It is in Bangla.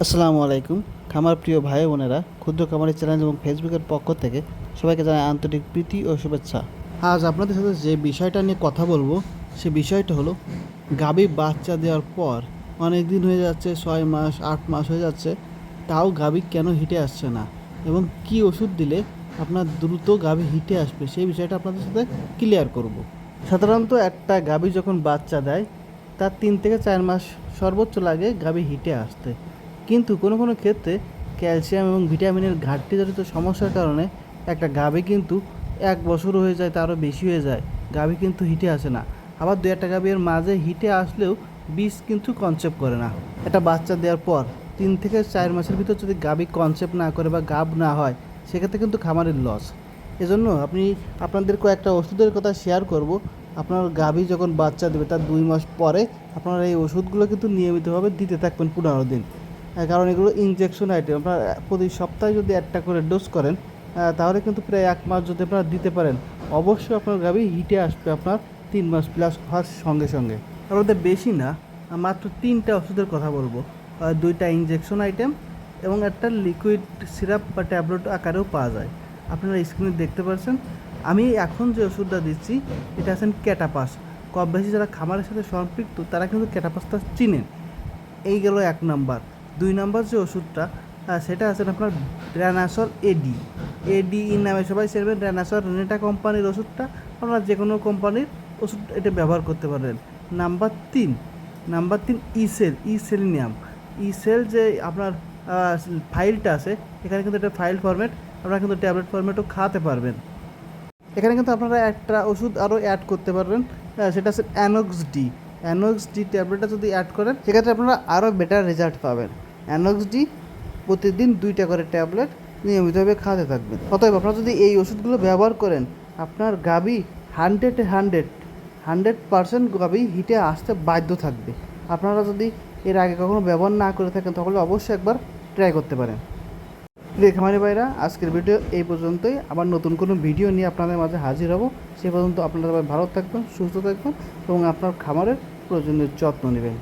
আসসালামু আলাইকুম। খামার প্রিয় ভাই বোনেরা, ক্ষুদ্র খামারি চ্যানেল এবং ফেসবুকের পক্ষ থেকে সবাইকে জানাই আন্তরিক প্রীতি ও শুভেচ্ছা। আজ আপনাদের সাথে যে বিষয়টা নিয়ে কথা বলবো সে বিষয়টা হলো গাভী বাচ্চা দেওয়ার পর অনেক দিন হয়ে যাচ্ছে, 6 মাস 8 মাস হয়ে যাচ্ছে, তাও গাভী কেন হিটে আসছে না এবং কি ওষুধ দিলে আপনার দ্রুত গাভী হিটে আসবে সেই বিষয়টা আপনাদের সাথে ক্লিয়ার করব। সাধারণত একটা গাভী যখন বাচ্চা দেয় তার 3 থেকে 4 মাস সর্বোচ্চ লাগে গাভী হিটে আসতে, কিন্তু কোনো কোনো ক্ষেত্রে ক্যালসিয়াম এবং ভিটামিনের ঘাটতিজনিত সমস্যার কারণে একটা গাভী কিন্তু 1 বছর হয়ে যায়, তারও বেশি হয়ে যায়, গাভী কিন্তু হিটে আসে না। আবার দু একটা গাভীর মাঝে হিটে আসলেও বীজ কিন্তু কনসেপ্ট করে না। একটা বাচ্চা দেওয়ার পর 3 থেকে 4 মাসের ভিতর যদি গাভী কনসেপ্ট না করে বা গাভ না হয়, সেক্ষেত্রে কিন্তু খামারের লস। এজন্য আপনাদের কয়েকটা ওষুধের কথা শেয়ার করব। আপনার গাভী যখন বাচ্চা দেবে তার 2 মাস পরে আপনারা এই ওষুধগুলো কিন্তু নিয়মিতভাবে দিতে থাকবেন 15 দিন। কারণ এগুলো ইনজেকশন আইটেম, আপনার প্রতি সপ্তাহে যদি একটা করে ডোজ করেন তাহলে কিন্তু প্রায় 1 মাস যদি আপনারা দিতে পারেন, অবশ্যই আপনার গাভী হিটে আসবে আপনার 3 মাস প্লাস হওয়ার সঙ্গে সঙ্গে। আমাদের বেশি না, মাত্র 3টা ওষুধের কথা বলবো। 2টা ইনজেকশন আইটেম এবং একটা লিকুইড সিরাপ বা ট্যাবলেট আকারেও পাওয়া যায়। আপনারা স্ক্রিনে দেখতে পাচ্ছেন। আমি এখন যে ওষুধটা দিচ্ছি এটা আছেন ক্যাটাপাস। কম বেশি যারা খামারের সাথে সম্পৃক্ত তারা কিন্তু ক্যাটাপাসটা চিনেন। এই গেল 1 নাম্বার। 2 নাম্বার যে ওষুধটা সেটা আছেন আপনার র্যানাসল এডি। এডি নামে সবাই চেনবেন। র্যানাসল রেনেটা কোম্পানির ওষুধটা, আপনারা যে কোনো কোম্পানির ওষুধ এটা ব্যবহার করতে পারেন। নাম্বার 3 ইসেলিনিয়াম। ইসেল যে আপনার ফাইলটা আছে, এখানে কিন্তু এটা ফাইল ফরম্যাট, আপনারা কিন্তু ট্যাবলেট ফরম্যাটও খাওয়াতে পারবেন। এখানে কিন্তু আপনারা একটা ওষুধ আরও অ্যাড করতে পারবেন, সেটা হচ্ছে অ্যানোক্স ডি ট্যাবলেটটা যদি অ্যাড করেন সেক্ষেত্রে আপনারা আরও বেটার রেজাল্ট পাবেন। অ্যানোক্স ডি প্রতিদিন 2টা করে ট্যাবলেট নিয়মিতভাবে খাওয়াতে থাকবেন। অতএব আপনারা যদি এই ওষুধগুলো ব্যবহার করেন, আপনার গাভী 100% গাভী হিটে আসতে বাধ্য থাকবে। আপনারা যদি এর আগে কখনো ব্যবহার না করে থাকেন তাহলে অবশ্যই একবার ট্রাই করতে পারেন। প্রিয় খামারি ভাইরা, আজকের ভিডিও এই পর্যন্তই। আবার নতুন কোনো ভিডিও নিয়ে আপনাদের মাঝে হাজির হব। সে পর্যন্ত আপনারা ভালো থাকবেন, সুস্থ থাকবেন এবং আপনার খামারের প্রয়োজনীয় যত্ন নেবেন।